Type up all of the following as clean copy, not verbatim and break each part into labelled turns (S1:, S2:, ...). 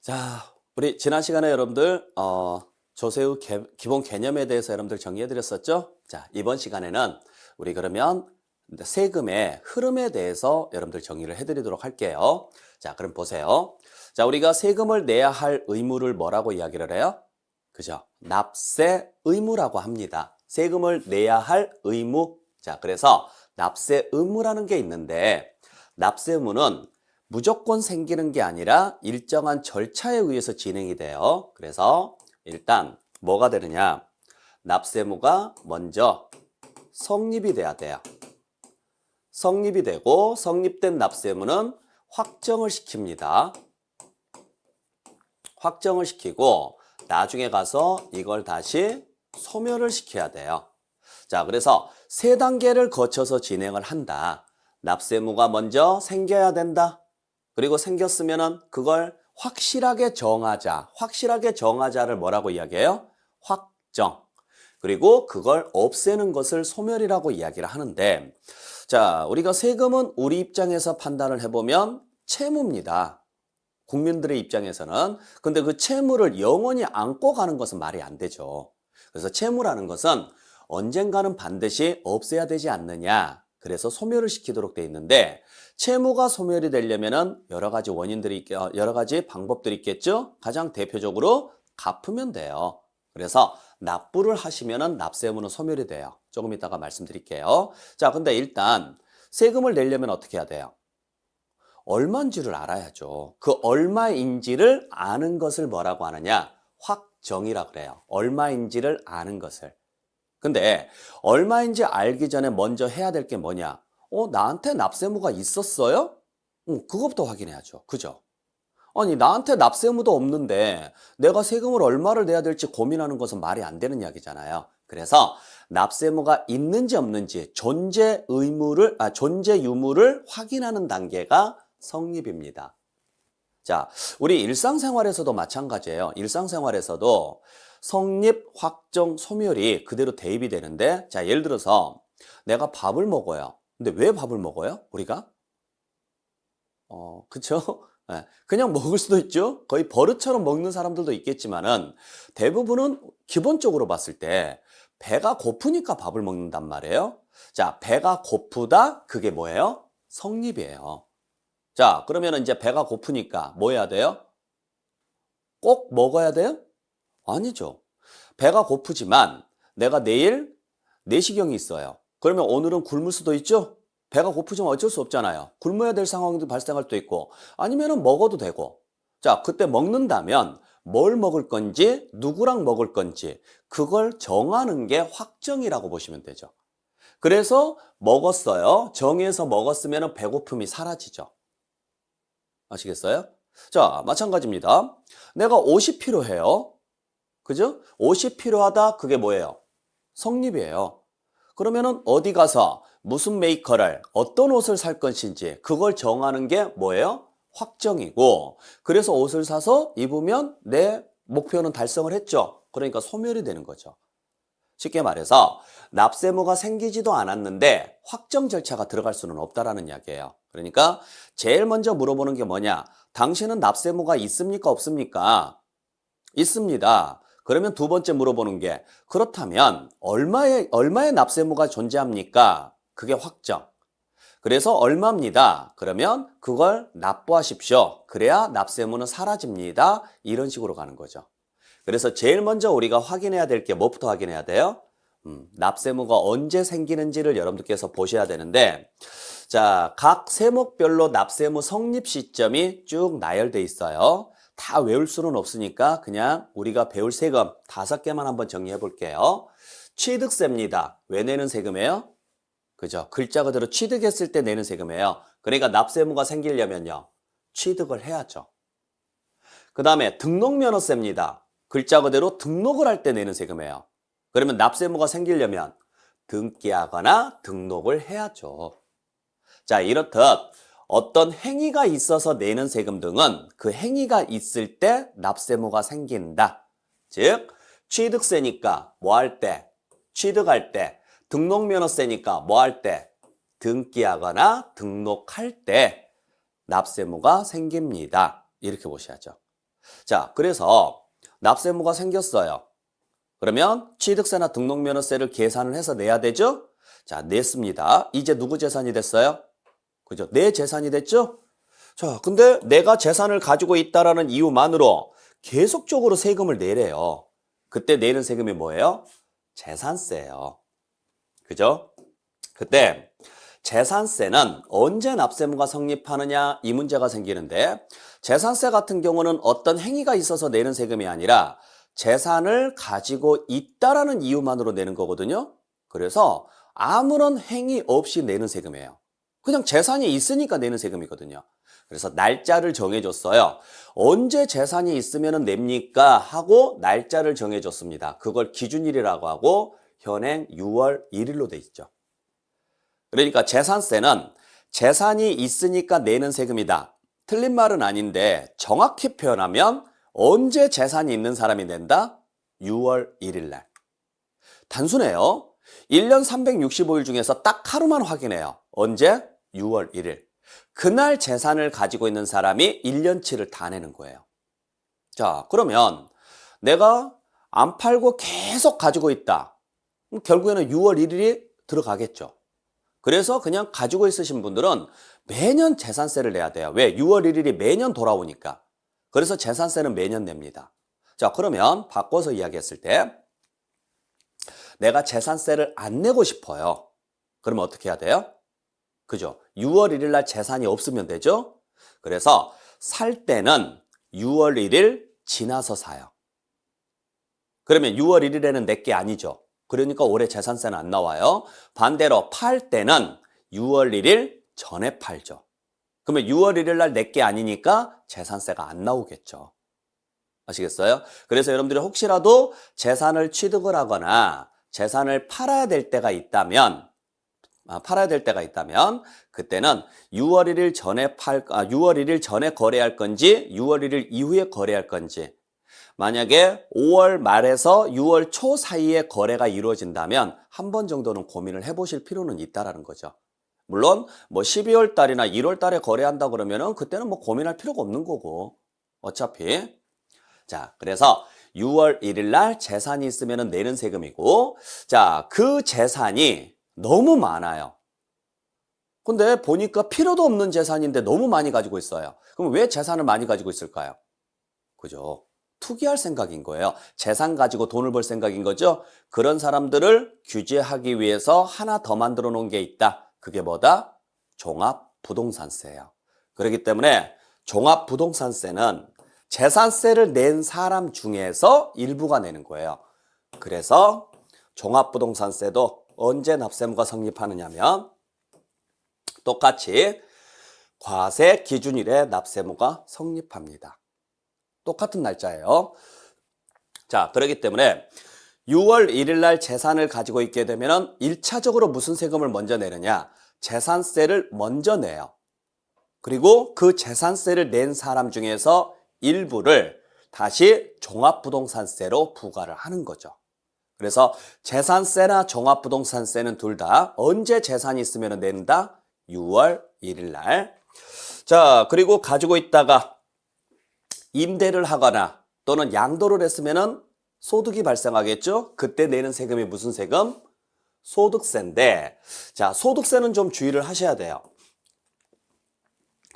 S1: 자, 우리 지난 시간에 여러분들 조세호 기본 개념에 대해서 여러분들 정리해 드렸었죠? 자, 이번 시간에는 우리 그러면 세금의 흐름에 대해서 여러분들 정리를 해 드리도록 할게요. 자, 그럼 보세요. 자, 우리가 세금을 내야 할 의무를 뭐라고 이야기를 해요? 그죠? 납세 의무라고 합니다. 세금을 내야 할 의무. 자, 그래서 납세 의무라는 게 있는데 납세 의무는 무조건 생기는 게 아니라 일정한 절차에 의해서 진행이 돼요. 그래서 일단 뭐가 되느냐? 납세무가 먼저 성립이 돼야 돼요. 성립이 되고 성립된 납세무는 확정을 시킵니다. 확정을 시키고 나중에 가서 이걸 다시 소멸을 시켜야 돼요. 자, 그래서 세 단계를 거쳐서 진행을 한다. 납세무가 먼저 생겨야 된다. 그리고 생겼으면은 그걸 확실하게 정하자. 확실하게 정하자를 뭐라고 이야기해요? 확정. 그리고 그걸 없애는 것을 소멸이라고 이야기를 하는데, 자, 우리가 세금은 우리 입장에서 판단을 해보면 채무입니다. 국민들의 입장에서는. 근데 그 채무를 영원히 안고 가는 것은 말이 안 되죠. 그래서 채무라는 것은 언젠가는 반드시 없애야 되지 않느냐. 그래서 소멸을 시키도록 돼 있는데 채무가 소멸이 되려면은 여러 가지 원인들이 여러 가지 방법들이 있겠죠. 가장 대표적으로 갚으면 돼요. 그래서 납부를 하시면은 납세의무는 소멸이 돼요. 조금 이따가 말씀드릴게요. 자, 근데 일단 세금을 내려면 어떻게 해야 돼요? 얼마인지를 알아야죠. 그 얼마인지를 아는 것을 뭐라고 하느냐? 확정이라 그래요. 얼마인지를 아는 것을. 근데 얼마인지 알기 전에 먼저 해야 될 게 뭐냐? 나한테 납세무가 있었어요? 그것부터 확인해야죠. 그죠? 아니, 나한테 납세무도 없는데 내가 세금을 얼마를 내야 될지 고민하는 것은 말이 안 되는 이야기잖아요. 그래서 납세무가 있는지 없는지 존재 유무를 확인하는 단계가 성립입니다. 자, 우리 일상생활에서도 마찬가지예요. 일상생활에서도 성립, 확정, 소멸이 그대로 대입이 되는데, 자, 예를 들어서 내가 밥을 먹어요. 근데 왜 밥을 먹어요? 우리가? 그쵸? 예, 그냥 먹을 수도 있죠. 거의 버릇처럼 먹는 사람들도 있겠지만은 대부분은 기본적으로 봤을 때 배가 고프니까 밥을 먹는단 말이에요. 자, 배가 고프다? 그게 뭐예요? 성립이에요. 자, 그러면 이제 배가 고프니까 뭐 해야 돼요? 꼭 먹어야 돼요? 아니죠. 배가 고프지만 내가 내일 내시경이 있어요. 그러면 오늘은 굶을 수도 있죠? 배가 고프지만 어쩔 수 없잖아요. 굶어야 될 상황도 발생할 수도 있고 아니면은 먹어도 되고. 자, 그때 먹는다면 뭘 먹을 건지 누구랑 먹을 건지 그걸 정하는 게 확정이라고 보시면 되죠. 그래서 먹었어요. 정해서 먹었으면 배고픔이 사라지죠. 아시겠어요? 자, 마찬가지입니다. 내가 옷이 필요해요. 그죠? 옷이 필요하다. 그게 뭐예요? 성립이에요. 그러면은 어디 가서 무슨 메이커를 어떤 옷을 살 것인지 그걸 정하는 게 뭐예요? 확정이고 그래서 옷을 사서 입으면 내 목표는 달성을 했죠. 그러니까 소멸이 되는 거죠. 쉽게 말해서 납세무가 생기지도 않았는데 확정 절차가 들어갈 수는 없다라는 이야기예요. 그러니까 제일 먼저 물어보는 게 뭐냐? 당신은 납세무가 있습니까? 없습니까? 있습니다. 그러면 두 번째 물어보는 게 그렇다면 얼마의 납세무가 존재합니까? 그게 확정. 그래서 얼마입니다. 그러면 그걸 납부하십시오. 그래야 납세무는 사라집니다. 이런 식으로 가는 거죠. 그래서 제일 먼저 우리가 확인해야 될 게 뭐부터 확인해야 돼요? 납세무가 언제 생기는지를 여러분들께서 보셔야 되는데 자, 각 세목별로 납세무 성립 시점이 쭉 나열돼 있어요. 다 외울 수는 없으니까 그냥 우리가 배울 세금 5개만 한번 정리해 볼게요. 취득세입니다. 왜 내는 세금이에요? 그죠? 글자 그대로 취득했을 때 내는 세금이에요. 그러니까 납세무가 생기려면요. 취득을 해야죠. 그 다음에 등록면허세입니다. 글자 그대로 등록을 할 때 내는 세금이에요. 그러면 납세무가 생기려면 등기하거나 등록을 해야죠. 자, 이렇듯 어떤 행위가 있어서 내는 세금 등은 그 행위가 있을 때 납세무가 생긴다. 즉, 취득세니까 뭐 할 때? 취득할 때. 등록면허세니까 뭐 할 때? 등기하거나 등록할 때 납세무가 생깁니다. 이렇게 보셔야죠. 자, 그래서 납세무가 생겼어요. 그러면 취득세나 등록면허세를 계산을 해서 내야 되죠? 자, 냈습니다. 이제 누구 재산이 됐어요? 그죠? 내 재산이 됐죠? 자, 근데 내가 재산을 가지고 있다라는 이유만으로 계속적으로 세금을 내래요. 그때 내는 세금이 뭐예요? 재산세예요. 그죠? 그때 재산세는 언제 납세무가 성립하느냐 이 문제가 생기는데 재산세 같은 경우는 어떤 행위가 있어서 내는 세금이 아니라 재산을 가지고 있다라는 이유만으로 내는 거거든요. 그래서 아무런 행위 없이 내는 세금이에요. 그냥 재산이 있으니까 내는 세금이거든요. 그래서 날짜를 정해줬어요. 언제 재산이 있으면 냅니까? 하고 날짜를 정해줬습니다. 그걸 기준일이라고 하고 현행 6월 1일로 돼 있죠. 그러니까 재산세는 재산이 있으니까 내는 세금이다. 틀린 말은 아닌데 정확히 표현하면 언제 재산이 있는 사람이 낸다? 6월 1일 날. 단순해요. 1년 365일 중에서 딱 하루만 확인해요. 언제? 6월 1일. 그날 재산을 가지고 있는 사람이 1년치를 다 내는 거예요. 자, 그러면 내가 안 팔고 계속 가지고 있다. 그럼 결국에는 6월 1일이 들어가겠죠. 그래서 그냥 가지고 있으신 분들은 매년 재산세를 내야 돼요. 왜? 6월 1일이 매년 돌아오니까. 그래서 재산세는 매년 냅니다. 자, 그러면 바꿔서 이야기했을 때 내가 재산세를 안 내고 싶어요. 그러면 어떻게 해야 돼요? 그죠? 6월 1일 날 재산이 없으면 되죠? 그래서 살 때는 6월 1일 지나서 사요. 그러면 6월 1일에는 내 게 아니죠. 그러니까 올해 재산세는 안 나와요. 반대로 팔 때는 6월 1일 전에 팔죠. 그러면 6월 1일 날 내 게 아니니까 재산세가 안 나오겠죠. 아시겠어요? 그래서 여러분들이 혹시라도 재산을 취득을 하거나 재산을 팔아야 될 때가 있다면 그때는 6월 1일 전에 6월 1일 전에 거래할 건지 6월 1일 이후에 거래할 건지 만약에 5월 말에서 6월 초 사이에 거래가 이루어진다면 한 번 정도는 고민을 해보실 필요는 있다라는 거죠. 물론 뭐 12월 달이나 1월 달에 거래한다 그러면은 그때는 뭐 고민할 필요가 없는 거고 어차피 자 그래서 6월 1일 날 재산이 있으면 내는 세금이고 자 그 재산이 너무 많아요. 근데 보니까 필요도 없는 재산인데 너무 많이 가지고 있어요. 그럼 왜 재산을 많이 가지고 있을까요? 그죠? 투기할 생각인 거예요. 재산 가지고 돈을 벌 생각인 거죠. 그런 사람들을 규제하기 위해서 하나 더 만들어 놓은 게 있다. 그게 뭐다? 종합부동산세예요. 그렇기 때문에 종합부동산세는 재산세를 낸 사람 중에서 일부가 내는 거예요. 그래서 종합부동산세도 언제 납세무가 성립하느냐면 똑같이 과세 기준일에 납세무가 성립합니다. 똑같은 날짜예요. 자, 그렇기 때문에 6월 1일 날 재산을 가지고 있게 되면 1차적으로 무슨 세금을 먼저 내느냐? 재산세를 먼저 내요. 그리고 그 재산세를 낸 사람 중에서 일부를 다시 종합부동산세로 부과를 하는 거죠. 그래서 재산세나 종합부동산세는 둘 다 언제 재산이 있으면 낸다? 6월 1일 날. 자, 그리고 가지고 있다가 임대를 하거나 또는 양도를 했으면 소득이 발생하겠죠? 그때 내는 세금이 무슨 세금? 소득세인데 자, 소득세는 좀 주의를 하셔야 돼요.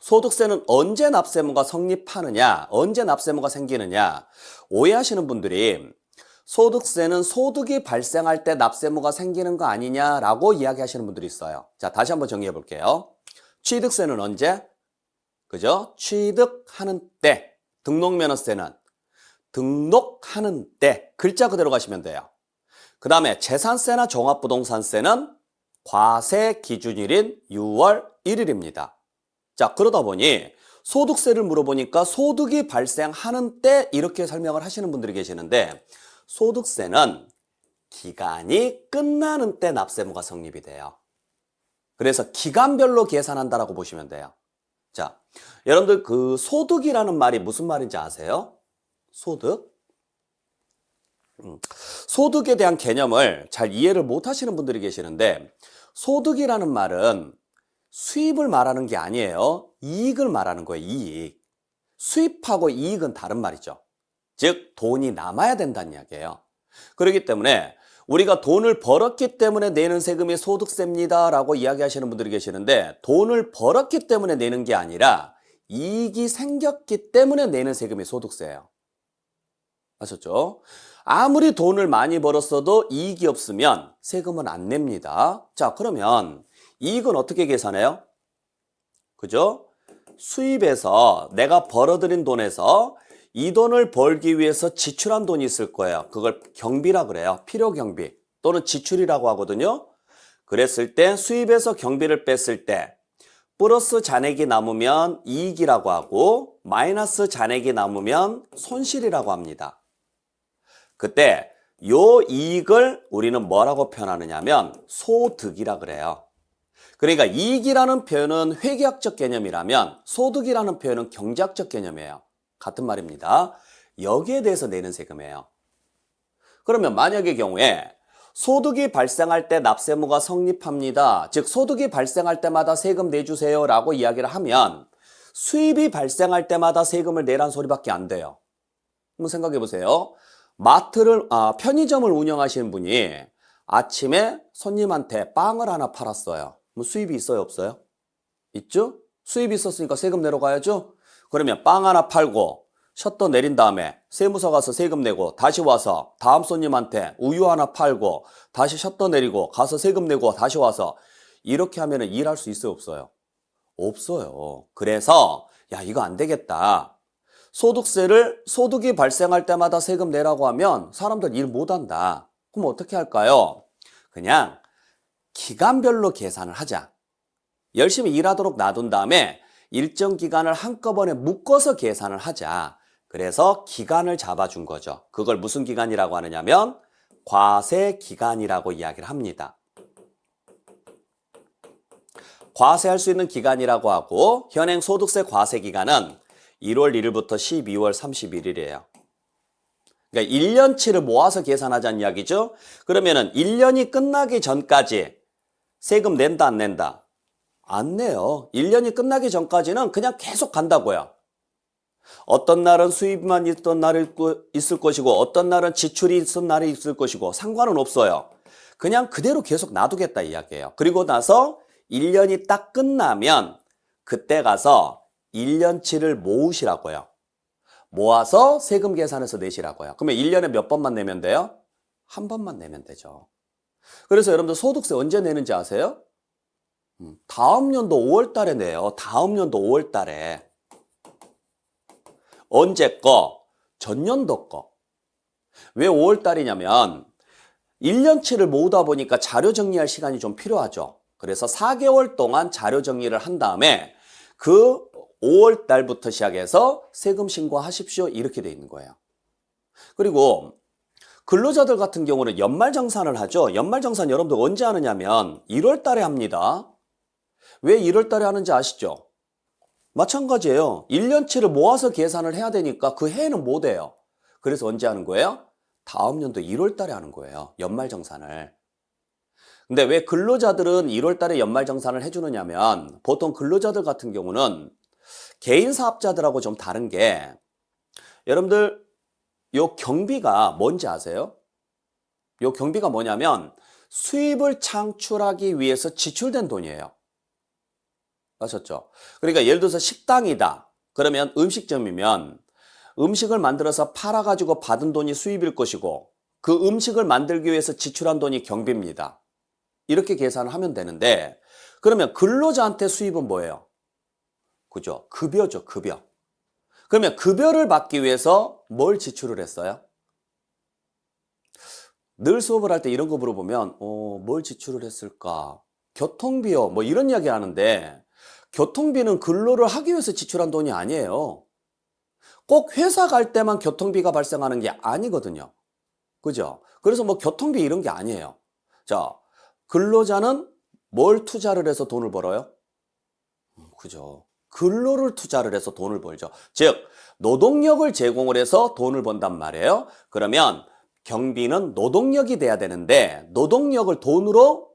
S1: 소득세는 언제 납세무가 성립하느냐, 언제 납세무가 생기느냐 오해하시는 분들이 소득세는 소득이 발생할 때 납세무가 생기는 거 아니냐라고 이야기하시는 분들이 있어요. 자, 다시 한번 정리해 볼게요. 취득세는 언제? 그죠? 취득하는 때. 등록면허세는 등록하는 때. 글자 그대로 가시면 돼요. 그 다음에 재산세나 종합부동산세는 과세 기준일인 6월 1일입니다. 자, 그러다 보니 소득세를 물어보니까 소득이 발생하는 때 이렇게 설명을 하시는 분들이 계시는데 소득세는 기간이 끝나는 때 납세무가 성립이 돼요. 그래서 기간별로 계산한다라고 보시면 돼요. 자, 여러분들 그 소득이라는 말이 무슨 말인지 아세요? 소득? 소득에 대한 개념을 잘 이해를 못 하시는 분들이 계시는데 소득이라는 말은 수입을 말하는 게 아니에요. 이익을 말하는 거예요. 이익. 수입하고 이익은 다른 말이죠. 즉 돈이 남아야 된다는 이야기예요. 그렇기 때문에 우리가 돈을 벌었기 때문에 내는 세금이 소득세입니다 라고 이야기하시는 분들이 계시는데, 돈을 벌었기 때문에 내는 게 아니라 이익이 생겼기 때문에 내는 세금이 소득세예요. 아셨죠? 아무리 돈을 많이 벌었어도 이익이 없으면 세금은 안 냅니다. 자, 그러면 이익은 어떻게 계산해요? 그죠? 수입에서 내가 벌어들인 돈에서 이 돈을 벌기 위해서 지출한 돈이 있을 거예요. 그걸 경비라 그래요. 필요 경비 또는 지출이라고 하거든요. 그랬을 때 수입에서 경비를 뺐을 때 플러스 잔액이 남으면 이익이라고 하고 마이너스 잔액이 남으면 손실이라고 합니다. 그때 요 이익을 우리는 뭐라고 표현하느냐면 소득이라 그래요. 그러니까 이익이라는 표현은 회계학적 개념이라면 소득이라는 표현은 경제학적 개념이에요. 같은 말입니다. 여기에 대해서 내는 세금이에요. 그러면 만약의 경우에 소득이 발생할 때 납세무가 성립합니다. 즉 소득이 발생할 때마다 세금 내주세요 라고 이야기를 하면 수입이 발생할 때마다 세금을 내란 소리밖에 안 돼요. 한번 생각해 보세요. 편의점을 운영하시는 분이 아침에 손님한테 빵을 하나 팔았어요. 뭐 수입이 있어요, 없어요? 있죠? 수입이 있었으니까 세금 내러 가야죠? 그러면 빵 하나 팔고 셔터 내린 다음에 세무서 가서 세금 내고 다시 와서 다음 손님한테 우유 하나 팔고 다시 셔터 내리고 가서 세금 내고 다시 와서 이렇게 하면 일할 수 있어요, 없어요? 없어요. 그래서 야, 이거 안 되겠다. 소득이 발생할 때마다 세금 내라고 하면 사람들 일 못한다. 그럼 어떻게 할까요? 그냥 기간별로 계산을 하자. 열심히 일하도록 놔둔 다음에 일정 기간을 한꺼번에 묶어서 계산을 하자. 그래서 기간을 잡아준 거죠. 그걸 무슨 기간이라고 하느냐면 과세 기간이라고 이야기를 합니다. 과세할 수 있는 기간이라고 하고 현행 소득세 과세 기간은 1월 1일부터 12월 31일이에요. 그러니까 1년치를 모아서 계산하자는 이야기죠. 그러면은 1년이 끝나기 전까지 세금 낸다, 안 낸다? 안 내요. 1년이 끝나기 전까지는 그냥 계속 간다고요. 어떤 날은 수입만 있던 날이 있을 것이고 어떤 날은 지출이 있던 날이 있을 것이고 상관은 없어요. 그냥 그대로 계속 놔두겠다 이야기예요. 그리고 나서 1년이 딱 끝나면 그때 가서 1년치를 모으시라고요. 모아서 세금 계산해서 내시라고요. 그러면 1년에 몇 번만 내면 돼요? 한 번만 내면 되죠. 그래서 여러분들 소득세 언제 내는지 아세요? 다음 연도 5월 달에 내요. 다음 연도 5월 달에. 언제 거? 전년도 거. 왜 5월 달이냐면 1년치를 모으다 보니까 자료 정리할 시간이 좀 필요하죠. 그래서 4개월 동안 자료 정리를 한 다음에 그 5월 달부터 시작해서 세금 신고하십시오. 이렇게 돼 있는 거예요. 그리고 근로자들 같은 경우는 연말정산을 하죠. 연말정산 여러분들 언제 하느냐면 1월 달에 합니다. 왜 1월 달에 하는지 아시죠? 마찬가지예요. 1년치를 모아서 계산을 해야 되니까 그 해에는 못 해요. 그래서 언제 하는 거예요? 다음 연도 1월 달에 하는 거예요. 연말정산을. 근데 왜 근로자들은 1월 달에 연말정산을 해주느냐면 보통 근로자들 같은 경우는 개인 사업자들하고 좀 다른 게 여러분들 요 경비가 뭔지 아세요? 요 경비가 뭐냐면 수입을 창출하기 위해서 지출된 돈이에요. 아셨죠? 그러니까 예를 들어서 식당이다. 그러면 음식점이면 음식을 만들어서 팔아가지고 받은 돈이 수입일 것이고 그 음식을 만들기 위해서 지출한 돈이 경비입니다. 이렇게 계산을 하면 되는데 그러면 근로자한테 수입은 뭐예요? 그죠? 급여죠, 급여. 그러면 급여를 받기 위해서 뭘 지출을 했어요? 늘 수업을 할 때 이런 거 물어보면 뭘 지출을 했을까? 교통비요, 뭐 이런 이야기 하는데 교통비는 근로를 하기 위해서 지출한 돈이 아니에요. 꼭 회사 갈 때만 교통비가 발생하는 게 아니거든요. 그죠? 그래서 뭐 교통비 이런 게 아니에요. 자, 근로자는 뭘 투자를 해서 돈을 벌어요? 그죠? 근로를 투자를 해서 돈을 벌죠. 즉 노동력을 제공을 해서 돈을 번단 말이에요. 그러면 경비는 노동력이 돼야 되는데 노동력을 돈으로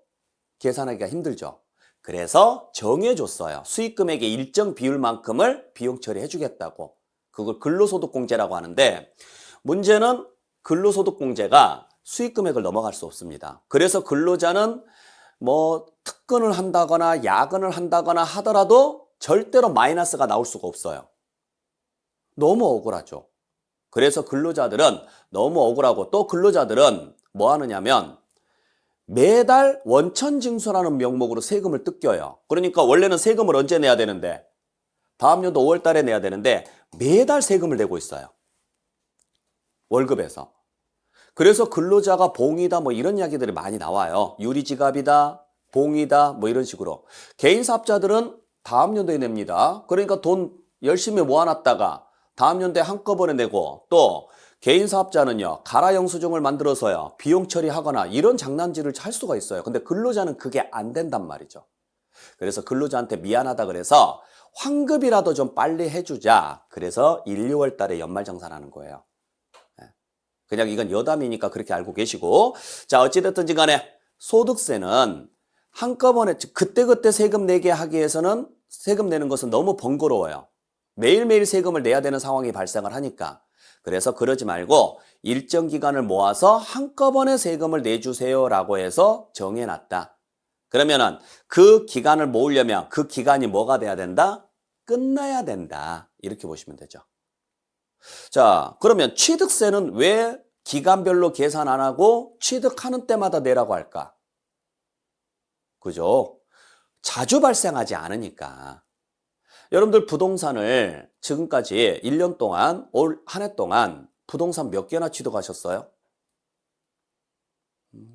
S1: 계산하기가 힘들죠. 그래서 정해줬어요. 수익 금액의 일정 비율만큼을 비용 처리해 주겠다고. 그걸 근로소득공제라고 하는데 문제는 근로소득공제가 수익 금액을 넘어갈 수 없습니다. 그래서 근로자는 뭐 특근을 한다거나 야근을 한다거나 하더라도 절대로 마이너스가 나올 수가 없어요. 너무 억울하죠. 그래서 근로자들은 너무 억울하고 또 근로자들은 뭐 하느냐면 매달 원천징수라는 명목으로 세금을 뜯겨요. 그러니까 원래는 세금을 언제 내야 되는데 다음 연도 5월 달에 내야 되는데 매달 세금을 내고 있어요. 월급에서. 그래서 근로자가 봉이다 뭐 이런 이야기들이 많이 나와요. 유리지갑이다, 봉이다 뭐 이런 식으로. 개인사업자들은 다음 연도에 냅니다. 그러니까 돈 열심히 모아놨다가 다음 연도에 한꺼번에 내고 또 개인사업자는요. 가라 영수증을 만들어서요. 비용 처리하거나 이런 장난질을 할 수가 있어요. 근데 근로자는 그게 안 된단 말이죠. 그래서 근로자한테 미안하다 그래서 환급이라도 좀 빨리 해주자. 그래서 1, 2월 달에 연말정산하는 거예요. 그냥 이건 여담이니까 그렇게 알고 계시고. 자, 어찌됐든지 간에 소득세는 한꺼번에 그때그때 세금 내게 하기 위해서는 세금 내는 것은 너무 번거로워요. 매일매일 세금을 내야 되는 상황이 발생을 하니까. 그래서 그러지 말고 일정 기간을 모아서 한꺼번에 세금을 내주세요라고 해서 정해놨다. 그러면은 그 기간을 모으려면 그 기간이 뭐가 돼야 된다? 끝나야 된다. 이렇게 보시면 되죠. 자, 그러면 취득세는 왜 기간별로 계산 안 하고 취득하는 때마다 내라고 할까? 그죠? 자주 발생하지 않으니까. 여러분들 부동산을 지금까지 1년 동안, 올 한 해 동안 부동산 몇 개나 취득하셨어요?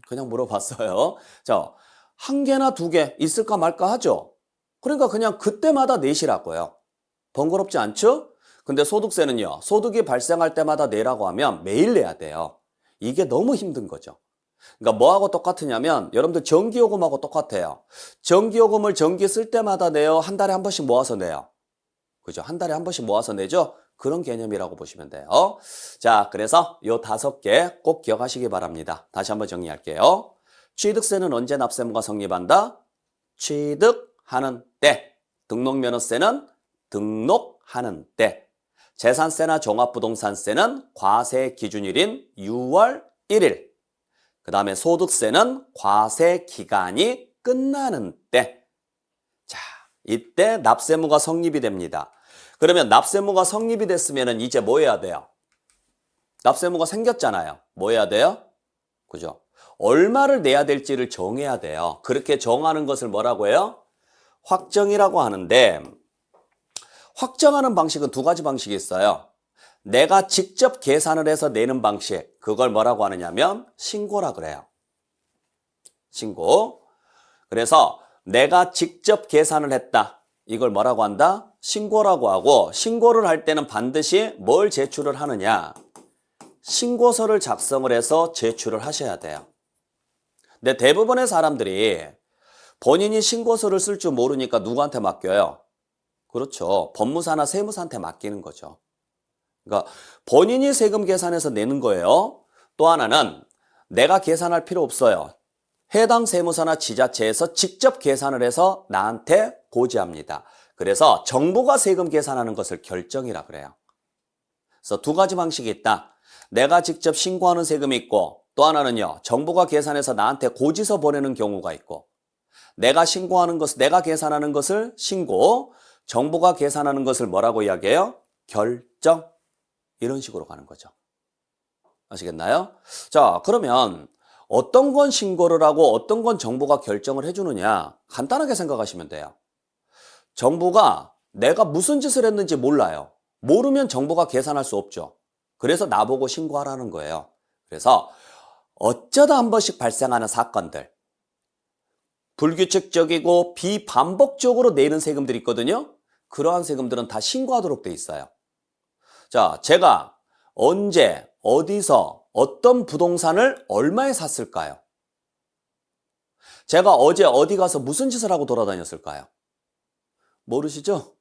S1: 그냥 물어봤어요. 자, 한 개나 두 개 있을까 말까 하죠? 그러니까 그냥 그때마다 내시라고요. 번거롭지 않죠? 근데 소득세는요. 소득이 발생할 때마다 내라고 하면 매일 내야 돼요. 이게 너무 힘든 거죠. 그러니까 뭐하고 똑같으냐면 여러분들 전기요금하고 똑같아요. 전기요금을 전기 쓸 때마다 내요? 한 달에 한 번씩 모아서 내요? 그죠? 한 달에 한 번씩 모아서 내죠? 그런 개념이라고 보시면 돼요. 자, 그래서 요 5개 꼭 기억하시기 바랍니다. 다시 한번 정리할게요. 취득세는 언제 납세무가 성립한다? 취득하는 때. 등록면허세는 등록하는 때. 재산세나 종합부동산세는 과세 기준일인 6월 1일. 그 다음에 소득세는 과세 기간이 끝나는 때. 자, 이때 납세무가 성립이 됩니다. 그러면 납세무가 성립이 됐으면 이제 뭐 해야 돼요? 납세무가 생겼잖아요. 뭐 해야 돼요? 그죠? 얼마를 내야 될지를 정해야 돼요. 그렇게 정하는 것을 뭐라고 해요? 확정이라고 하는데 확정하는 방식은 두 가지 방식이 있어요. 내가 직접 계산을 해서 내는 방식, 그걸 뭐라고 하느냐면 신고라 그래요. 신고. 그래서 내가 직접 계산을 했다. 이걸 뭐라고 한다? 신고라고 하고, 신고를 할 때는 반드시 뭘 제출을 하느냐? 신고서를 작성을 해서 제출을 하셔야 돼요. 근데 대부분의 사람들이 본인이 신고서를 쓸 줄 모르니까 누구한테 맡겨요? 그렇죠. 법무사나 세무사한테 맡기는 거죠. 그러니까 본인이 세금 계산해서 내는 거예요. 또 하나는 내가 계산할 필요 없어요. 해당 세무서나 지자체에서 직접 계산을 해서 나한테 고지합니다. 그래서 정부가 세금 계산하는 것을 결정이라 그래요. 그래서 두 가지 방식이 있다. 내가 직접 신고하는 세금이 있고 또 하나는요. 정부가 계산해서 나한테 고지서 보내는 경우가 있고 내가 신고하는 것을 내가 계산하는 것을 신고 정부가 계산하는 것을 뭐라고 이야기해요? 결정. 이런 식으로 가는 거죠. 아시겠나요? 자, 그러면 어떤 건 신고를 하고 어떤 건 정부가 결정을 해주느냐? 간단하게 생각하시면 돼요. 정부가 내가 무슨 짓을 했는지 몰라요. 모르면 정부가 계산할 수 없죠. 그래서 나보고 신고하라는 거예요. 그래서 어쩌다 한 번씩 발생하는 사건들, 불규칙적이고 비반복적으로 내는 세금들이 있거든요. 그러한 세금들은 다 신고하도록 돼 있어요. 자, 제가 언제, 어디서, 어떤 부동산을 얼마에 샀을까요? 제가 어제 어디 가서 무슨 짓을 하고 돌아다녔을까요? 모르시죠?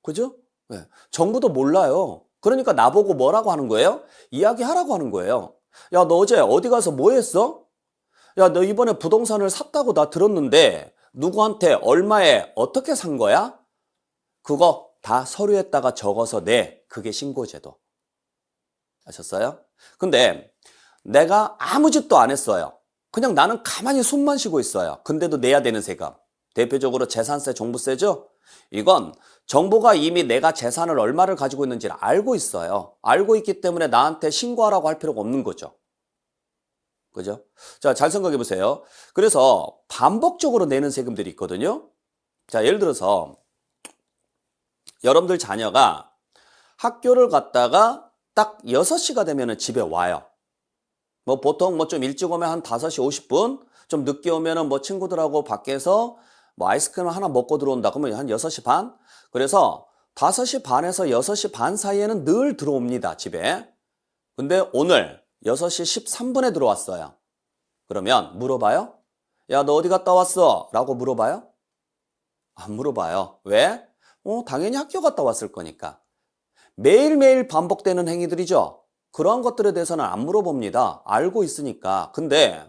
S1: 그죠? 네. 정부도 몰라요. 그러니까 나보고 뭐라고 하는 거예요? 이야기하라고 하는 거예요. 야, 너 어제 어디 가서 뭐 했어? 야, 너 이번에 부동산을 샀다고 나 들었는데 누구한테 얼마에 어떻게 산 거야? 그거 다 서류에다가 적어서 내. 그게 신고제도. 아셨어요? 근데 내가 아무 짓도 안 했어요. 그냥 나는 가만히 숨만 쉬고 있어요. 근데도 내야 되는 세금. 대표적으로 재산세, 종부세죠? 이건 정부가 이미 내가 재산을 얼마를 가지고 있는지를 알고 있어요. 알고 있기 때문에 나한테 신고하라고 할 필요가 없는 거죠. 그죠? 자, 잘 생각해 보세요. 그래서 반복적으로 내는 세금들이 있거든요. 자, 예를 들어서 여러분들 자녀가 학교를 갔다가 딱 6시가 되면 집에 와요. 뭐 보통 뭐 좀 일찍 오면 한 5시 50분, 좀 늦게 오면은 뭐 친구들하고 밖에서 뭐 아이스크림 하나 먹고 들어온다. 그러면 한 6시 반? 그래서 5시 반에서 6시 반 사이에는 늘 들어옵니다, 집에. 근데 오늘 6시 13분에 들어왔어요. 그러면 물어봐요? 야, 너 어디 갔다 왔어? 라고 물어봐요? 안 물어봐요. 왜? 당연히 학교 갔다 왔을 거니까. 매일매일 반복되는 행위들이죠. 그러한 것들에 대해서는 안 물어봅니다. 알고 있으니까. 근데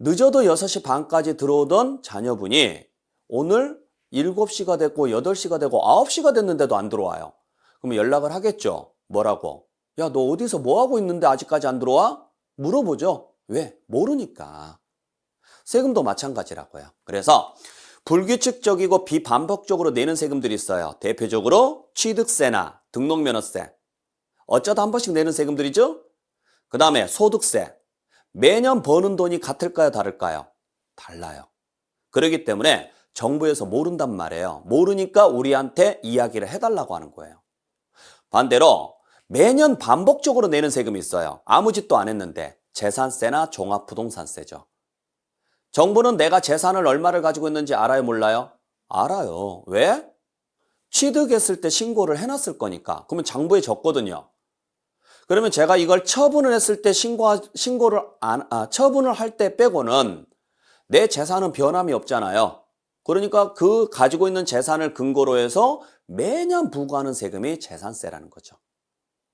S1: 늦어도 6시 반까지 들어오던 자녀분이 오늘 7시가 됐고 8시가 되고 9시가 됐는데도 안 들어와요. 그러면 연락을 하겠죠. 뭐라고? 야, 너 어디서 뭐 하고 있는데 아직까지 안 들어와? 물어보죠. 왜? 모르니까. 세금도 마찬가지라고요. 그래서 불규칙적이고 비반복적으로 내는 세금들이 있어요. 대표적으로 취득세나 등록면허세. 어쩌다 한 번씩 내는 세금들이죠? 그 다음에 소득세. 매년 버는 돈이 같을까요? 다를까요? 달라요. 그렇기 때문에 정부에서 모른단 말이에요. 모르니까 우리한테 이야기를 해달라고 하는 거예요. 반대로 매년 반복적으로 내는 세금이 있어요. 아무 짓도 안 했는데 재산세나 종합부동산세죠. 정부는 내가 재산을 얼마를 가지고 있는지 알아요, 몰라요? 알아요. 왜? 취득했을 때 신고를 해놨을 거니까. 그러면 장부에 적거든요. 그러면 제가 이걸 처분을 했을 때 처분을 할 때 빼고는 내 재산은 변함이 없잖아요. 그러니까 그 가지고 있는 재산을 근거로 해서 매년 부과하는 세금이 재산세라는 거죠.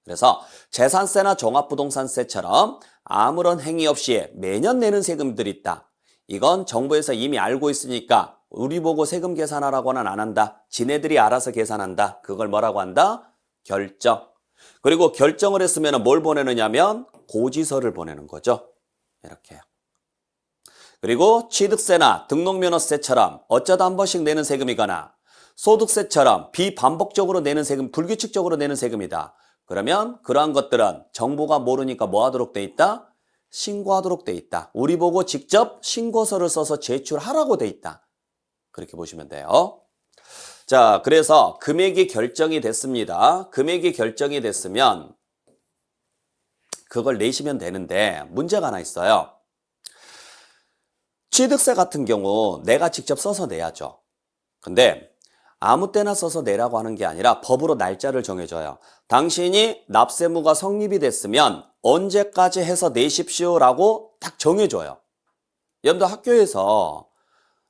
S1: 그래서 재산세나 종합부동산세처럼 아무런 행위 없이 매년 내는 세금들이 있다. 이건 정부에서 이미 알고 있으니까 우리 보고 세금 계산하라고는 안 한다. 지네들이 알아서 계산한다. 그걸 뭐라고 한다? 결정. 그리고 결정을 했으면 뭘 보내느냐면 고지서를 보내는 거죠. 이렇게요. 그리고 취득세나 등록면허세처럼 어쩌다 한 번씩 내는 세금이거나 소득세처럼 비반복적으로 내는 세금, 불규칙적으로 내는 세금이다. 그러면 그러한 것들은 정부가 모르니까 뭐 하도록 돼 있다? 신고하도록 돼 있다. 우리 보고 직접 신고서를 써서 제출하라고 돼 있다. 그렇게 보시면 돼요. 자, 그래서 금액이 결정이 됐습니다. 금액이 결정이 됐으면 그걸 내시면 되는데 문제가 하나 있어요. 취득세 같은 경우 내가 직접 써서 내야죠. 근데 아무 때나 써서 내라고 하는 게 아니라 법으로 날짜를 정해줘요. 당신이 납세무가 성립이 됐으면 언제까지 해서 내십시오라고 딱 정해줘요. 여러분들 학교에서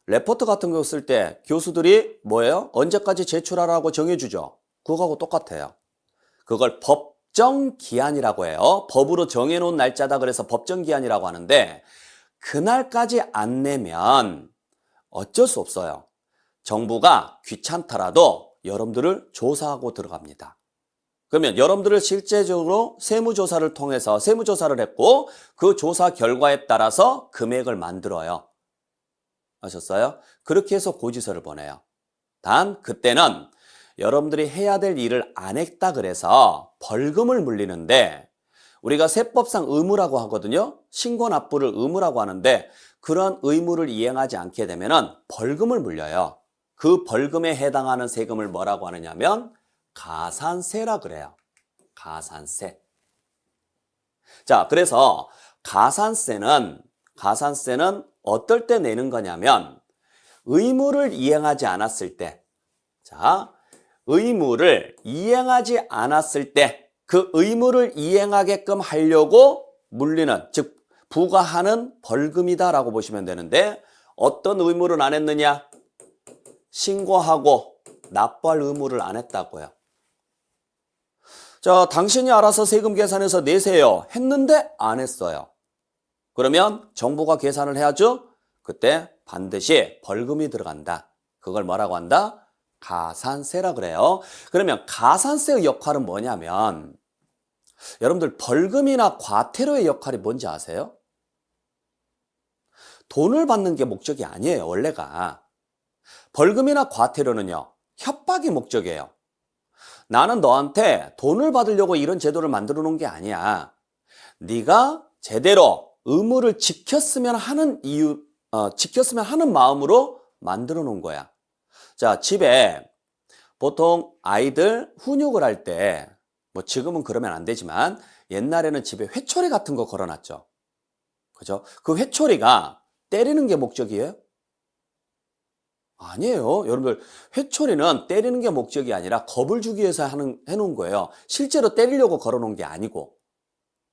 S1: 레포트 같은 거 쓸 때 교수들이 뭐예요? 언제까지 제출하라고 정해주죠. 그거하고 똑같아요. 그걸 법정기한이라고 해요. 법으로 정해놓은 날짜다 그래서 법정기한이라고 하는데 그날까지 안 내면 어쩔 수 없어요. 정부가 귀찮더라도 여러분들을 조사하고 들어갑니다. 그러면 여러분들을 실제적으로 세무조사를 통해서 세무조사를 했고 그 조사 결과에 따라서 금액을 만들어요. 아셨어요? 그렇게 해서 고지서를 보내요. 단 그때는 여러분들이 해야 될 일을 안 했다 그래서 벌금을 물리는데 우리가 세법상 의무라고 하거든요. 신고 납부를 의무라고 하는데 그런 의무를 이행하지 않게 되면 벌금을 물려요. 그 벌금에 해당하는 세금을 뭐라고 하느냐면 가산세라 그래요. 가산세. 자, 그래서 가산세는 어떨 때 내는 거냐면 의무를 이행하지 않았을 때. 자, 의무를 이행하지 않았을 때 그 의무를 이행하게끔 하려고 물리는, 즉 부과하는 벌금이다라고 보시면 되는데 어떤 의무를 안 했느냐? 신고하고 납부할 의무를 안 했다고요. 자, 당신이 알아서 세금 계산해서 내세요. 했는데 안 했어요. 그러면 정부가 계산을 해야죠? 그때 반드시 벌금이 들어간다. 그걸 뭐라고 한다? 가산세라 그래요. 그러면 가산세의 역할은 뭐냐면 여러분들 벌금이나 과태료의 역할이 뭔지 아세요? 돈을 받는 게 목적이 아니에요, 원래가. 벌금이나 과태료는요, 협박이 목적이에요. 나는 너한테 돈을 받으려고 이런 제도를 만들어 놓은 게 아니야. 네가 제대로 의무를 지켰으면 하는 지켰으면 하는 마음으로 만들어 놓은 거야. 자, 집에 보통 아이들 훈육을 할 때, 뭐 지금은 그러면 안 되지만 옛날에는 집에 회초리 같은 거 걸어놨죠. 그죠? 그 회초리가 때리는 게 목적이에요? 아니에요. 여러분들, 회초리는 때리는 게 목적이 아니라 겁을 주기 위해서 해놓은 거예요. 실제로 때리려고 걸어놓은 게 아니고.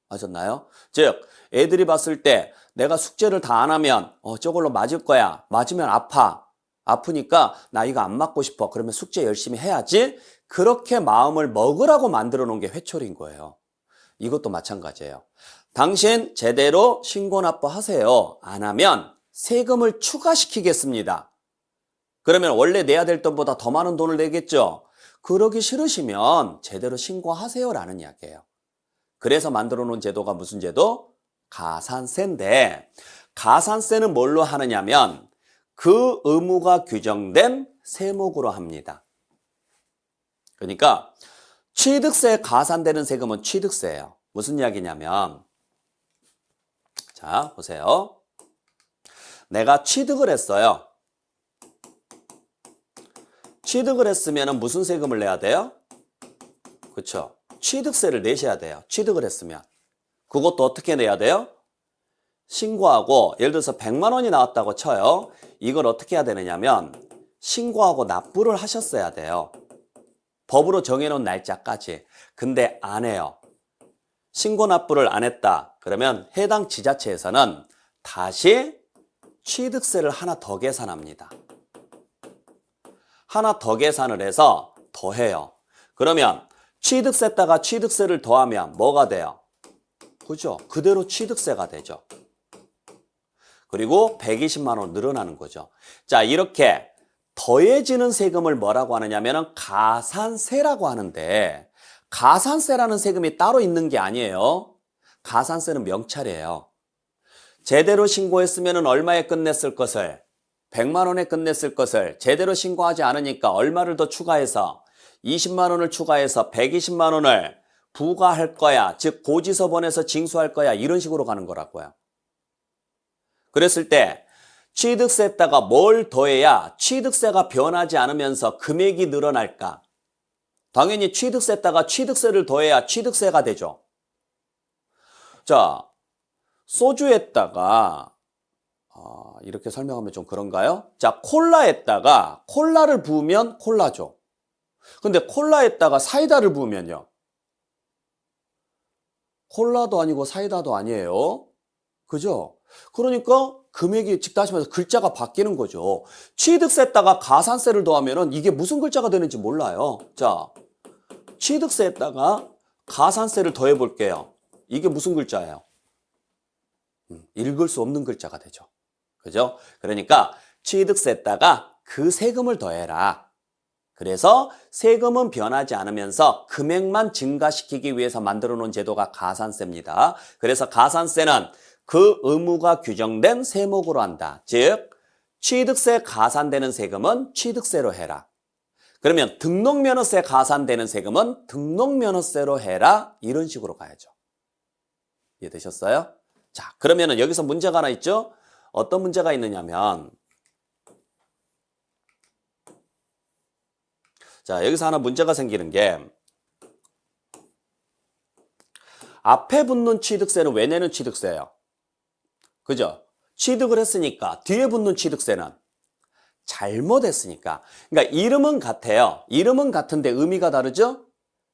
S1: 아셨나요? 즉, 애들이 봤을 때 내가 숙제를 다 안 하면 저걸로 맞을 거야. 맞으면 아파. 아프니까 나 이거 안 맞고 싶어. 그러면 숙제 열심히 해야지. 그렇게 마음을 먹으라고 만들어 놓은 게 회초리인 거예요. 이것도 마찬가지예요. 당신 제대로 신고납부 하세요. 안 하면 세금을 추가시키겠습니다. 그러면 원래 내야 될 돈보다 더 많은 돈을 내겠죠. 그러기 싫으시면 제대로 신고하세요라는 이야기예요. 그래서 만들어 놓은 제도가 무슨 제도? 가산세인데, 가산세는 뭘로 하느냐면 그 의무가 규정된 세목으로 합니다. 그러니까 취득세에 가산되는 세금은 취득세예요. 무슨 이야기냐면, 자, 보세요. 내가 취득을 했어요. 취득을 했으면 무슨 세금을 내야 돼요? 그렇죠. 취득세를 내셔야 돼요. 취득을 했으면. 그것도 어떻게 내야 돼요? 신고하고, 예를 들어서 100만 원이 나왔다고 쳐요. 이걸 어떻게 해야 되느냐면 신고하고 납부를 하셨어야 돼요. 법으로 정해놓은 날짜까지. 근데 안 해요. 신고 납부를 안 했다. 그러면 해당 지자체에서는 다시 취득세를 하나 더 계산합니다. 하나 더 계산을 해서 더해요. 그러면 취득세에다가 취득세를 더하면 뭐가 돼요? 그죠? 그대로 취득세가 되죠. 그리고 120만 원 늘어나는 거죠. 자, 이렇게 더해지는 세금을 뭐라고 하느냐면 가산세라고 하는데, 가산세라는 세금이 따로 있는 게 아니에요. 가산세는 명찰이에요. 제대로 신고했으면 얼마에 끝냈을 것을, 100만 원에 끝냈을 것을 제대로 신고하지 않으니까 얼마를 더 추가해서 20만 원을 추가해서 120만 원을 부과할 거야. 즉 고지서 보내서 징수할 거야. 이런 식으로 가는 거라고요. 그랬을 때 취득세에다가 뭘 더해야 취득세가 변하지 않으면서 금액이 늘어날까? 당연히 취득세에다가 취득세를 더해야 취득세가 되죠. 자, 소주에다가 이렇게 설명하면 좀 그런가요? 자, 콜라에다가 콜라를 부으면 콜라죠. 근데 콜라에다가 사이다를 부으면요. 콜라도 아니고 사이다도 아니에요. 그죠? 그러니까 금액이 즉 다시 말해서 글자가 바뀌는 거죠. 취득세에다가 가산세를 더하면은 이게 무슨 글자가 되는지 몰라요. 자, 취득세에다가 가산세를 더해 볼게요. 이게 무슨 글자예요? 읽을 수 없는 글자가 되죠. 그죠? 그러니까 취득세에다가 그 세금을 더해라. 그래서 세금은 변하지 않으면서 금액만 증가시키기 위해서 만들어 놓은 제도가 가산세입니다. 그래서 가산세는 그 의무가 규정된 세목으로 한다. 즉 취득세 가산되는 세금은 취득세로 해라. 그러면 등록면허세 가산되는 세금은 등록면허세로 해라. 이런 식으로 가야죠. 이해되셨어요? 자, 그러면은 여기서 문제가 하나 있죠? 어떤 문제가 있느냐면, 자, 여기서 하나 문제가 생기는 게, 앞에 붙는 취득세는 왜 내는 취득세예요? 그죠? 취득을 했으니까 뒤에 붙는 취득세는 잘못했으니까. 그러니까 이름은 같아요. 이름은 같은데 의미가 다르죠?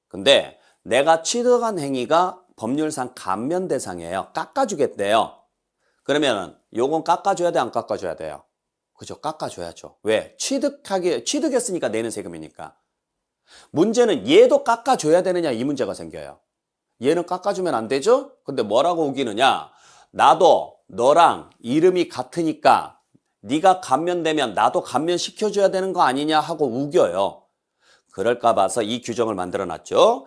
S1: 근데 내가 취득한 행위가 법률상 감면 대상이에요. 깎아주겠대요. 그러면은 요건 깎아줘야 돼, 안 깎아줘야 돼요? 그죠? 깎아줘야죠. 왜? 취득했으니까 내는 세금이니까. 문제는 얘도 깎아줘야 되느냐 이 문제가 생겨요. 얘는 깎아주면 안 되죠? 근데 뭐라고 우기느냐? 나도 너랑 이름이 같으니까 네가 감면되면 나도 감면시켜줘야 되는 거 아니냐 하고 우겨요. 그럴까 봐서 이 규정을 만들어 놨죠.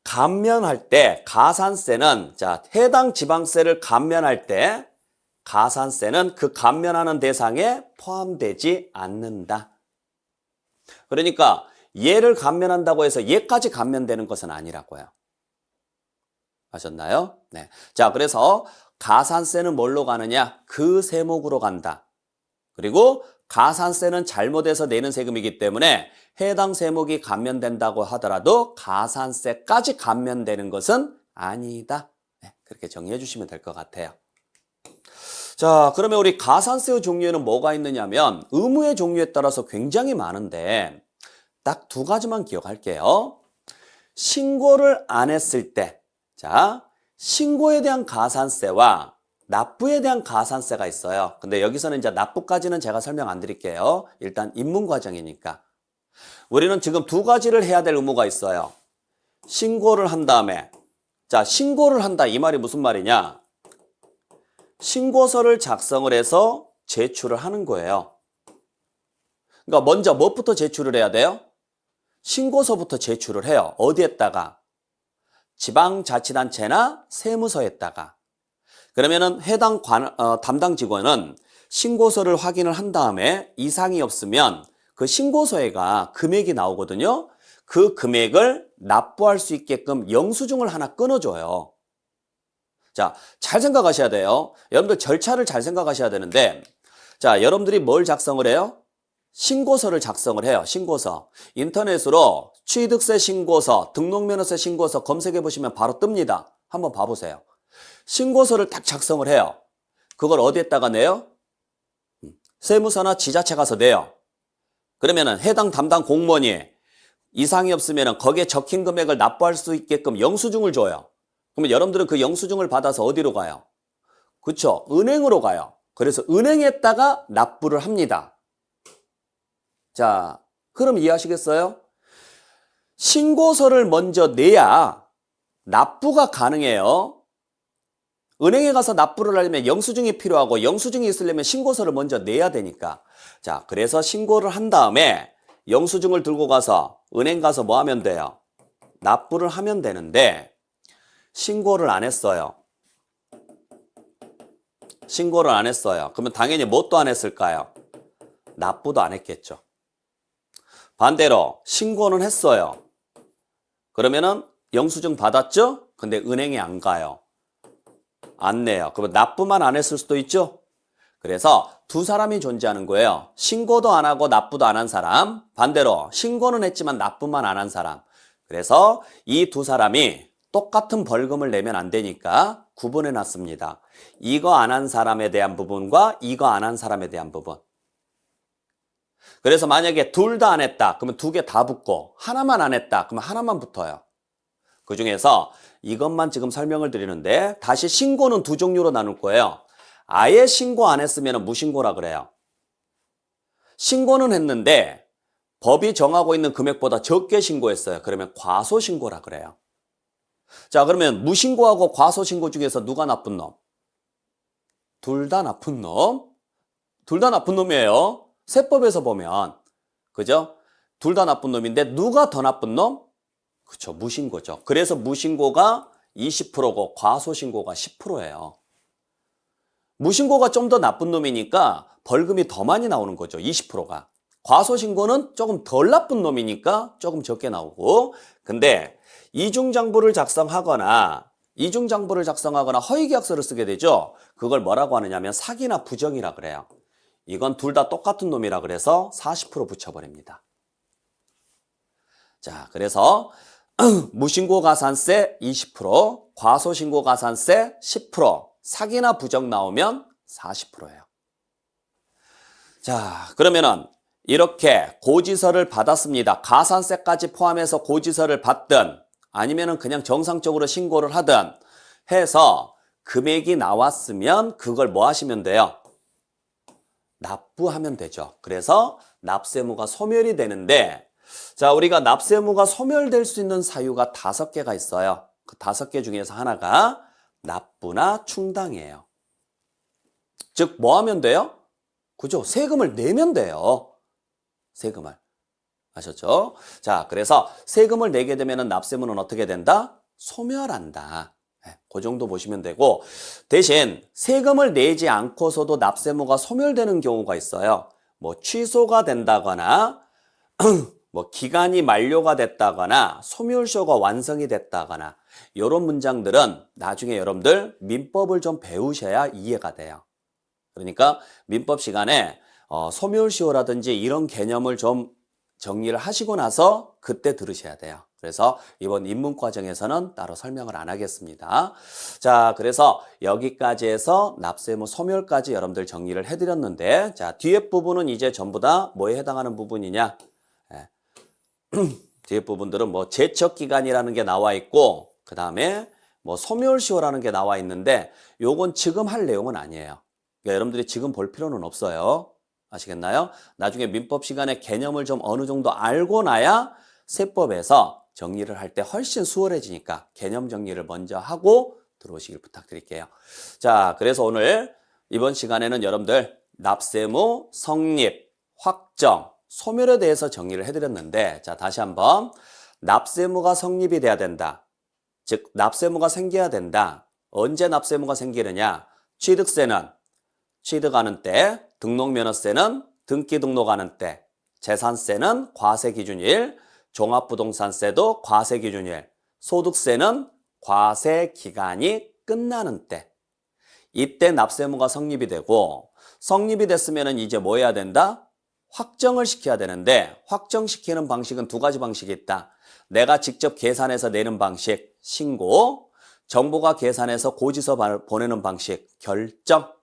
S1: 감면할 때 가산세는 자, 해당 지방세를 감면할 때 가산세는 그 감면하는 대상에 포함되지 않는다. 그러니까 얘를 감면한다고 해서 얘까지 감면되는 것은 아니라고요. 아셨나요? 네. 자, 그래서 가산세는 뭘로 가느냐? 그 세목으로 간다. 그리고 가산세는 잘못해서 내는 세금이기 때문에 해당 세목이 감면된다고 하더라도 가산세까지 감면되는 것은 아니다. 네, 그렇게 정리해 주시면 될 것 같아요. 자, 그러면 우리 가산세의 종류에는 뭐가 있느냐면 의무의 종류에 따라서 굉장히 많은데 딱 두 가지만 기억할게요. 신고를 안 했을 때, 자, 신고에 대한 가산세와 납부에 대한 가산세가 있어요. 근데 여기서는 이제 납부까지는 제가 설명 안 드릴게요. 일단 입문 과정이니까. 우리는 지금 두 가지를 해야 될 의무가 있어요. 신고를 한 다음에, 자, 신고를 한다. 이 말이 무슨 말이냐? 신고서를 작성을 해서 제출을 하는 거예요. 그러니까 먼저 뭐부터 제출을 해야 돼요? 신고서부터 제출을 해요. 어디에다가? 지방자치단체나 세무서에다가. 그러면은 해당 담당 직원은 신고서를 확인을 한 다음에 이상이 없으면 그 신고서에가 금액이 나오거든요. 그 금액을 납부할 수 있게끔 영수증을 하나 끊어줘요. 자, 잘 생각하셔야 돼요. 여러분들 절차를 잘 생각하셔야 되는데, 자, 여러분들이 뭘 작성을 해요? 신고서를 작성을 해요. 신고서. 인터넷으로 취득세 신고서, 등록면허세 신고서 검색해 보시면 바로 뜹니다. 한번 봐보세요. 신고서를 딱 작성을 해요. 그걸 어디에다가 내요? 세무서나 지자체 가서 내요. 그러면은 해당 담당 공무원이 이상이 없으면 거기에 적힌 금액을 납부할 수 있게끔 영수증을 줘요. 그러면 여러분들은 그 영수증을 받아서 어디로 가요? 그쵸? 은행으로 가요. 그래서 은행에다가 납부를 합니다. 자, 그럼 이해하시겠어요? 신고서를 먼저 내야 납부가 가능해요. 은행에 가서 납부를 하려면 영수증이 필요하고 영수증이 있으려면 신고서를 먼저 내야 되니까. 자, 그래서 신고를 한 다음에 영수증을 들고 가서 은행 가서 뭐 하면 돼요? 납부를 하면 되는데 신고를 안 했어요. 신고를 안 했어요. 그러면 당연히 뭣도 안 했을까요? 납부도 안 했겠죠. 반대로 신고는 했어요. 그러면은 영수증 받았죠? 근데 은행에 안 가요. 안 내요. 그러면 납부만 안 했을 수도 있죠? 그래서 두 사람이 존재하는 거예요. 신고도 안 하고 납부도 안 한 사람, 반대로 신고는 했지만 납부만 안 한 사람. 그래서 이 두 사람이 똑같은 벌금을 내면 안 되니까 구분해 놨습니다. 이거 안 한 사람에 대한 부분과 이거 안 한 사람에 대한 부분. 그래서 만약에 둘 다 안 했다. 그러면 두 개 다 붙고 하나만 안 했다. 그러면 하나만 붙어요. 그 중에서 이것만 지금 설명을 드리는데 다시 신고는 두 종류로 나눌 거예요. 아예 신고 안 했으면 무신고라 그래요. 신고는 했는데 법이 정하고 있는 금액보다 적게 신고했어요. 그러면 과소신고라 그래요. 자, 그러면 무신고하고 과소신고 중에서 누가 나쁜 놈? 둘 다 나쁜 놈. 둘 다 나쁜 놈이에요. 세법에서 보면. 그죠? 둘 다 나쁜 놈인데 누가 더 나쁜 놈? 그쵸, 무신고죠. 그래서 무신고가 20%고 과소신고가 10%예요. 무신고가 좀 더 나쁜 놈이니까 벌금이 더 많이 나오는 거죠. 20%가. 과소신고는 조금 덜 나쁜 놈이니까 조금 적게 나오고. 근데 이중장부를 작성하거나 허위계약서를 쓰게 되죠. 그걸 뭐라고 하느냐면 사기나 부정이라 그래요. 이건 둘 다 똑같은 놈이라 그래서 40% 붙여버립니다. 자, 그래서 무신고 가산세 20%, 과소신고 가산세 10%, 사기나 부정 나오면 40%예요. 자, 그러면은 이렇게 고지서를 받았습니다. 가산세까지 포함해서 고지서를 받든 아니면은 그냥 정상적으로 신고를 하든 해서 금액이 나왔으면 그걸 뭐 하시면 돼요? 납부하면 되죠. 그래서 납세무가 소멸이 되는데, 자, 우리가 납세무가 소멸될 수 있는 사유가 5개가 있어요. 그 5개 중에서 하나가 납부나 충당이에요. 즉, 뭐 하면 돼요? 그죠? 세금을 내면 돼요. 세금을. 아셨죠? 자, 그래서 세금을 내게 되면은 납세무는 어떻게 된다? 소멸한다. 그 정도 보시면 되고, 대신 세금을 내지 않고서도 납세무가 소멸되는 경우가 있어요. 뭐 취소가 된다거나 뭐 기간이 만료가 됐다거나 소멸시효가 완성이 됐다거나 이런 문장들은 나중에 여러분들 민법을 좀 배우셔야 이해가 돼요. 그러니까 민법 시간에 소멸시효라든지 이런 개념을 좀 정리를 하시고 나서 그때 들으셔야 돼요. 그래서 이번 입문 과정에서는 따로 설명을 안 하겠습니다. 자, 그래서 여기까지 해서 납세무 소멸까지 여러분들 정리를 해드렸는데, 자, 뒤에 부분은 이제 전부 다 뭐에 해당하는 부분이냐? 예. 뒤에 부분들은 뭐 제척기간이라는 게 나와 있고, 그 다음에 뭐 소멸시효라는 게 나와 있는데, 요건 지금 할 내용은 아니에요. 그러니까 여러분들이 지금 볼 필요는 없어요. 아시겠나요? 나중에 민법 시간에 개념을 좀 어느 정도 알고 나야 세법에서 정리를 할 때 훨씬 수월해지니까 개념 정리를 먼저 하고 들어오시길 부탁드릴게요. 자, 그래서 오늘 이번 시간에는 여러분들 납세무 성립, 확정, 소멸에 대해서 정리를 해드렸는데, 자, 다시 한번 납세무가 성립이 돼야 된다. 즉, 납세무가 생겨야 된다. 언제 납세무가 생기느냐? 취득세는 취득하는 때, 등록면허세는 등기 등록하는 때, 재산세는 과세기준일, 종합부동산세도 과세기준일, 소득세는 과세기간이 끝나는 때, 이때 납세무가 성립이 되고, 성립이 됐으면 이제 뭐 해야 된다? 확정을 시켜야 되는데, 확정시키는 방식은 두 가지 방식이 있다. 내가 직접 계산해서 내는 방식, 신고, 정부가 계산해서 고지서 보내는 방식, 결정.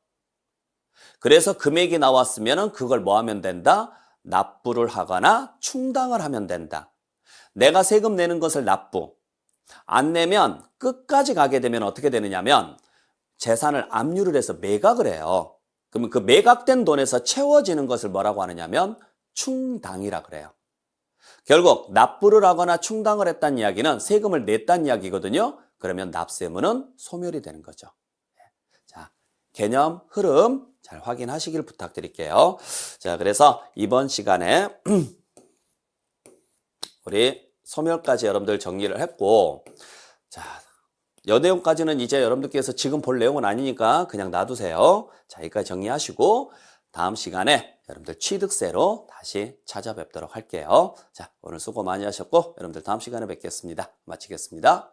S1: 그래서 금액이 나왔으면 그걸 뭐 하면 된다? 납부를 하거나 충당을 하면 된다. 내가 세금 내는 것을 납부. 안 내면 끝까지 가게 되면 어떻게 되느냐면 재산을 압류를 해서 매각을 해요. 그러면 그 매각된 돈에서 채워지는 것을 뭐라고 하느냐면 충당이라 그래요. 결국 납부를 하거나 충당을 했다는 이야기는 세금을 냈다는 이야기거든요. 그러면 납세무는 소멸이 되는 거죠. 자, 개념, 흐름 잘 확인하시길 부탁드릴게요. 자, 그래서 이번 시간에 우리 소멸까지 여러분들 정리를 했고, 자, 여 내용까지는 이제 여러분들께서 지금 볼 내용은 아니니까 그냥 놔두세요. 자, 여기까지 정리하시고 다음 시간에 여러분들 취득세로 다시 찾아뵙도록 할게요. 자, 오늘 수고 많이 하셨고 여러분들 다음 시간에 뵙겠습니다. 마치겠습니다.